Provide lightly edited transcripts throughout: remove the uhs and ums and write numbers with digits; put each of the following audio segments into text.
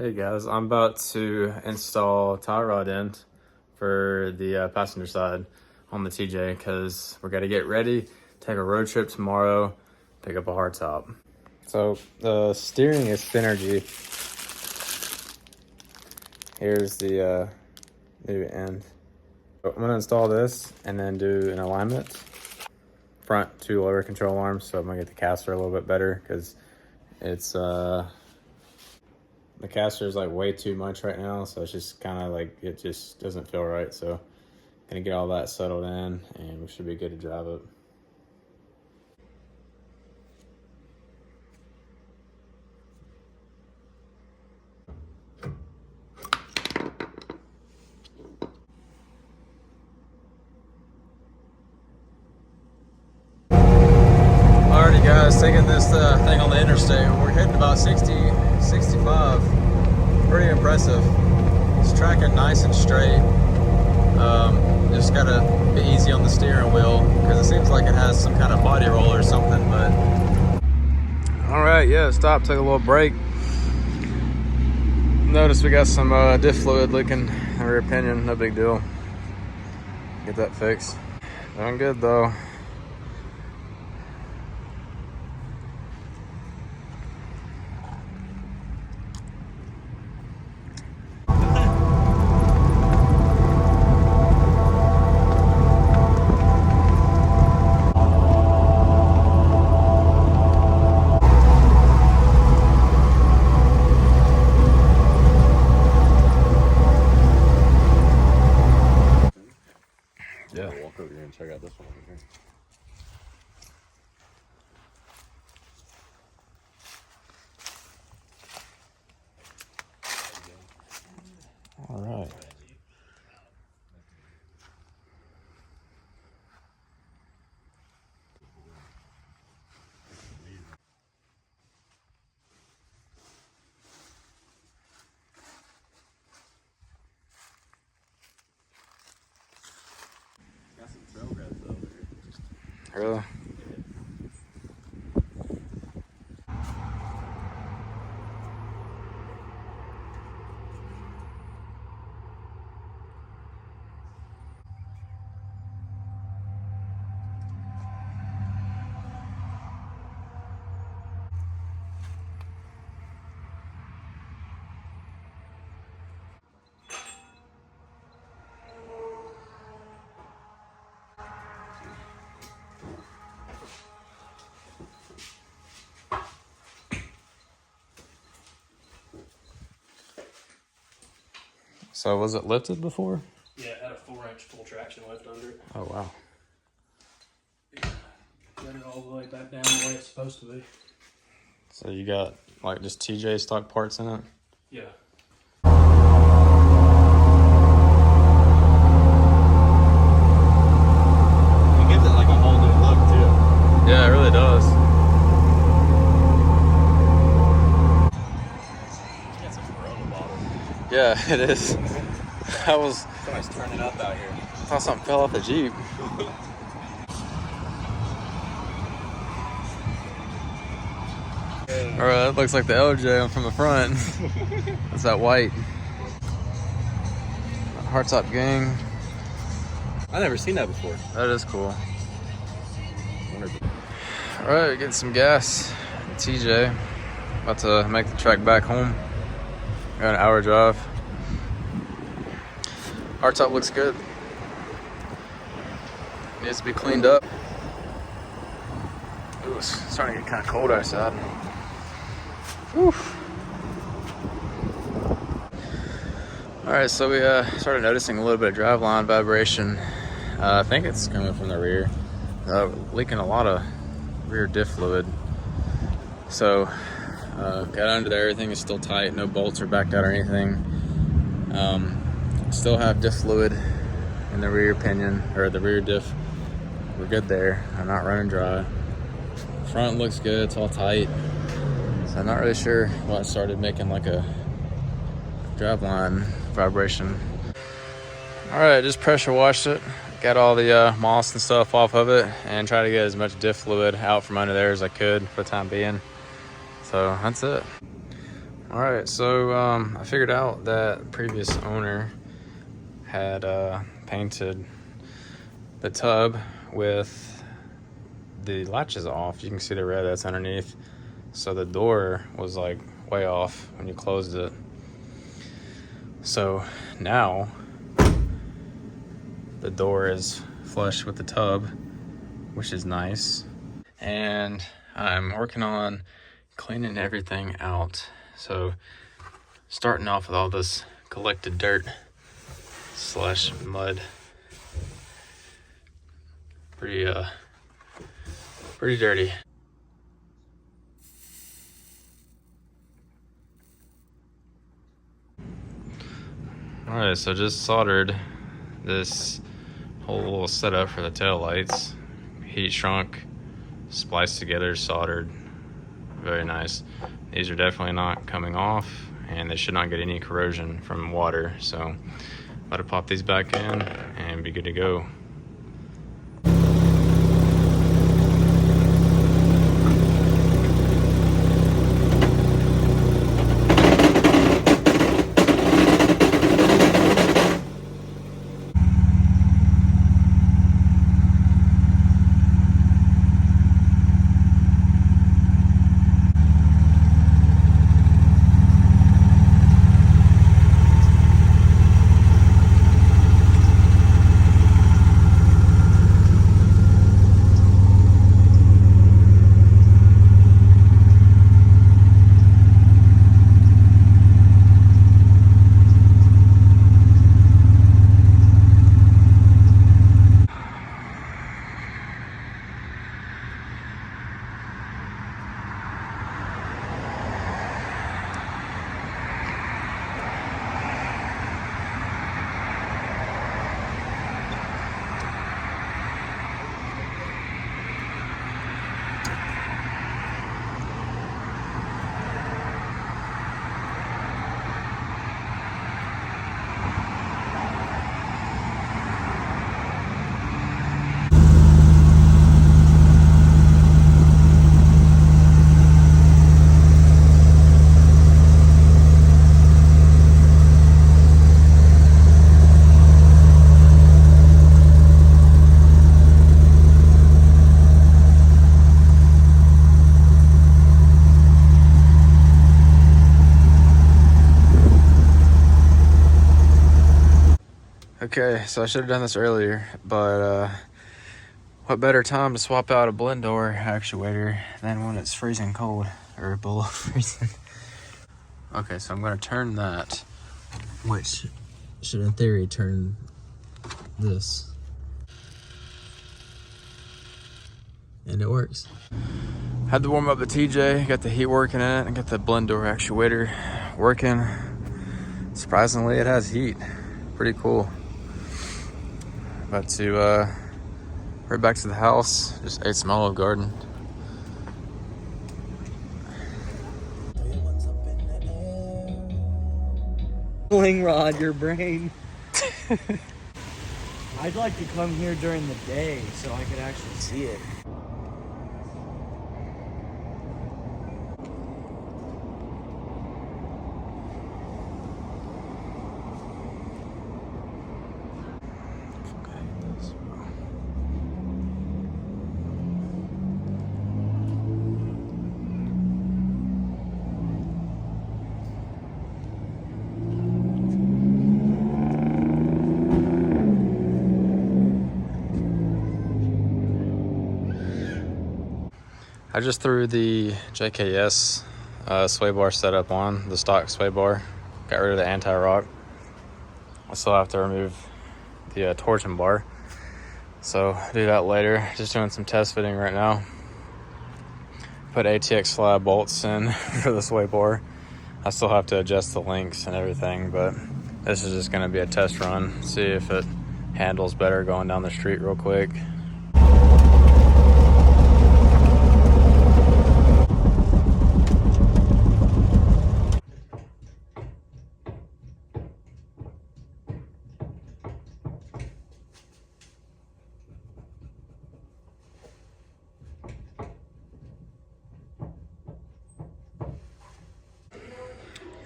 Hey guys, I'm about to install tie rod end for the passenger side on the TJ because we're gonna get ready, take a road trip tomorrow, pick up a hardtop. So the steering is Synergy. Here's the new end. So I'm gonna install this and then do an alignment. Front 2 lower control arms, so I'm gonna get the caster a little bit better because it's the caster is like way too much right now, so it's just kind of like it just doesn't feel right. So gonna get all that settled in and we should be good to drive it. Alrighty guys, taking this thing on the interstate. We're hitting about 60, 65. Pretty impressive. It's tracking nice and straight. Just gotta be easy on the steering wheel because it seems like it has some kind of body roll or something, but. All right, yeah, stop, take a little break. Notice we got some diff fluid leaking in the rear pinion, no big deal. Get that fixed. Doing good though. Yeah. Walk over here and check out this one over here. All right. Got some trail reds over here. Really? So was it lifted before? Yeah, it had a 4-inch full traction lift under it. Oh wow. Got it all the way back down the way it's supposed to be. So you got like just TJ stock parts in it? Yeah. It gives it like a whole new look too. Yeah, it really does. It's got some Corona bottles. Yeah, it is. I was Somebody's turning up out here. thought something fell off the Jeep. Alright, that looks like the LJ from the front. It's that white. Hardtop gang. I've never seen that before. That is cool. Alright, getting some gas. TJ. About to make the trek back home. Got an hour drive. Hardtop looks good. Needs to be cleaned up. Ooh, it's starting to get kind of cold outside. Whew. Alright, so we started noticing a little bit of driveline vibration. I think it's coming from the rear. Leaking a lot of rear diff fluid. So, got under there, everything is still tight, no bolts are backed out or anything. Still have diff fluid in the rear pinion, or the rear diff. We're good there, I'm not running dry. Front looks good, it's all tight. So I'm not really sure why it started making like a driveline vibration. All right, just pressure washed it. Got all the moss and stuff off of it and try to get as much diff fluid out from under there as I could for the time being. So that's it. All right, so I figured out that previous owner had painted the tub with the latches off. You can see the red that's underneath. So the door was like way off when you closed it. So now the door is flush with the tub, which is nice. And I'm working on cleaning everything out. So starting off with all this collected dirt slash mud. Pretty dirty. All right, so just soldered this whole little setup for the tail lights. Heat shrunk, spliced together, soldered. Very nice. These are definitely not coming off, and they should not get any corrosion from water. So I'm about to pop these back in and be good to go. Okay, so I should have done this earlier, but what better time to swap out a blend door actuator than when it's freezing cold or below freezing. Okay, so I'm going to turn that, which should in theory turn this. And it works. Had to warm up the TJ, got the heat working in it, and got the blend door actuator working. Surprisingly, it has heat. Pretty cool. About to right back to the house. Just ate some Olive Garden. Rolling rod, your brain. I'd like to come here during the day so I could actually see it. I just threw the JKS sway bar setup on, the stock sway bar. Got rid of the anti-rock. I still have to remove the torsion bar. So I'll do that later. Just doing some test fitting right now. Put ATX slab bolts in for the sway bar. I still have to adjust the links and everything, but this is just gonna be a test run. See if it handles better going down the street real quick.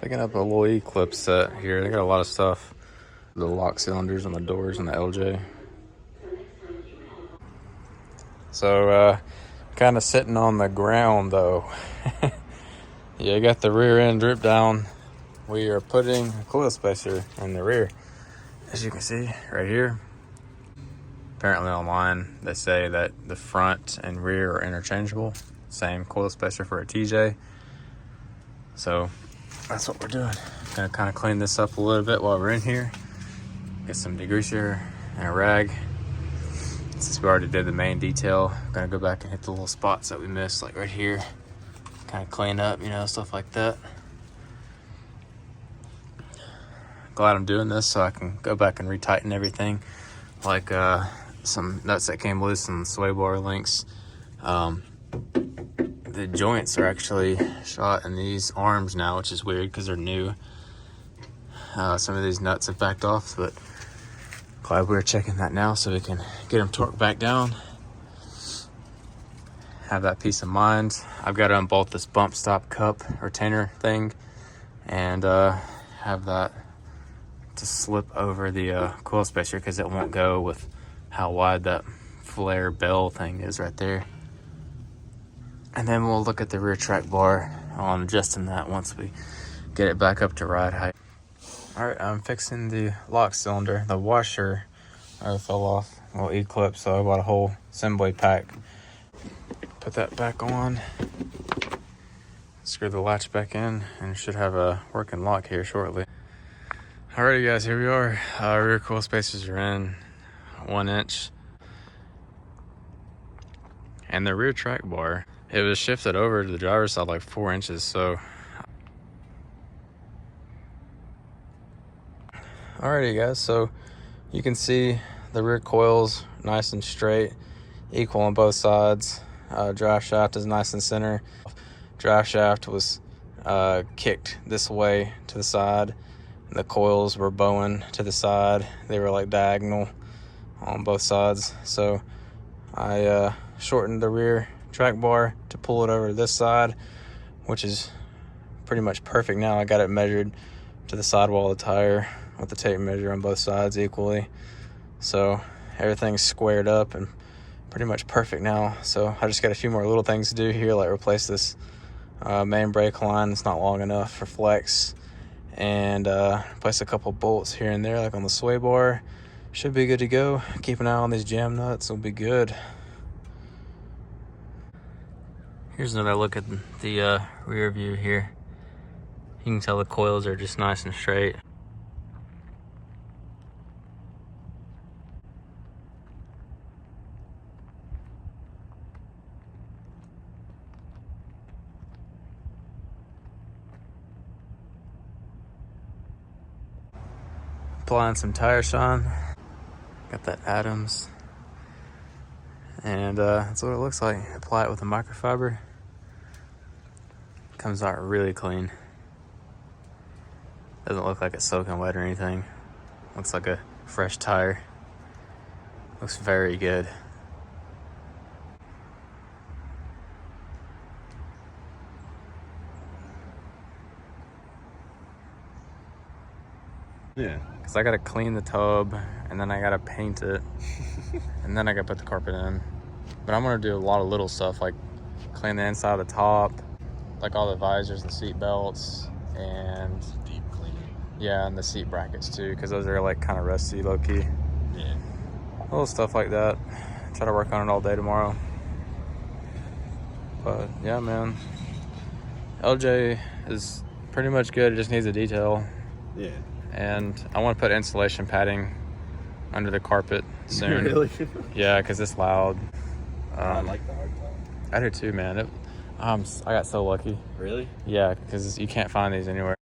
Picking up a little E-clip set here. They got a lot of stuff. The lock cylinders on the doors and the LJ. So, kind of sitting on the ground though. Yeah, I got the rear end drip down. We are putting a coil spacer in the rear. As you can see right here. Apparently online, they say that the front and rear are interchangeable. Same coil spacer for a TJ. So that's what we're doing. Gonna kind of clean this up a little bit while we're in here. Get some degreaser and a rag. Since we already did the main detail, gonna go back and hit the little spots that we missed, like right here. Kind of clean up, you know, stuff like that. Glad I'm doing this so I can go back and retighten everything. Like some nuts that came loose and sway bar links. The joints are actually shot in these arms now, which is weird because they're new. Some of these nuts have backed off, but glad we're checking that now so we can get them torqued back down. Have that peace of mind. I've got to unbolt this bump stop cup retainer thing and have that to slip over the coil spacer because it won't go with how wide that flare bell thing is right there. And then we'll look at the rear track bar on adjusting that once we get it back up to ride height. All right, I'm fixing the lock cylinder. The washer fell off, little E-clip, so I bought a whole assembly pack. Put that back on, screw the latch back in, and should have a working lock here shortly. Alrighty guys, here we are. Rear coil spacers are in 1 inch. And the rear track bar, it was shifted over to the driver's side like 4 inches, so. Alrighty guys, so you can see the rear coils nice and straight, equal on both sides. Drive shaft is nice and center. Drive shaft was kicked this way to the side. The coils were bowing to the side. They were like diagonal on both sides. So I shortened the rear track bar to pull it over to this side, which is pretty much perfect now. I got it measured to the sidewall of the tire with the tape measure on both sides equally. So everything's squared up and pretty much perfect now. So I just got a few more little things to do here, like replace this main brake line. It's not long enough for flex. And place a couple bolts here and there, like on the sway bar. Should be good to go. Keep an eye on these jam nuts, will be good. Here's another look at the rear view here. You can tell the coils are just nice and straight. Applying some tire shine. Got that Adams. And that's what it looks like. Apply it with a microfiber. Comes out really clean. Doesn't look like it's soaking wet or anything. Looks like a fresh tire. Looks very good. Yeah. Because I gotta clean the tub and then I gotta paint it and then I gotta put the carpet in. But I'm gonna do a lot of little stuff like clean the inside of the top, like all the visors and seat belts, and Deep cleaning. yeah, and the seat brackets too, because those are like kind of rusty, low-key. Yeah. Little stuff like that. Try to work on it all day tomorrow. But yeah, man, LJ is pretty much good. It just needs a detail. Yeah. And I want to put insulation padding under the carpet soon. Really? Yeah, because it's loud. I like the hard top. I do too, man. I got so lucky. Really? Yeah, because you can't find these anywhere.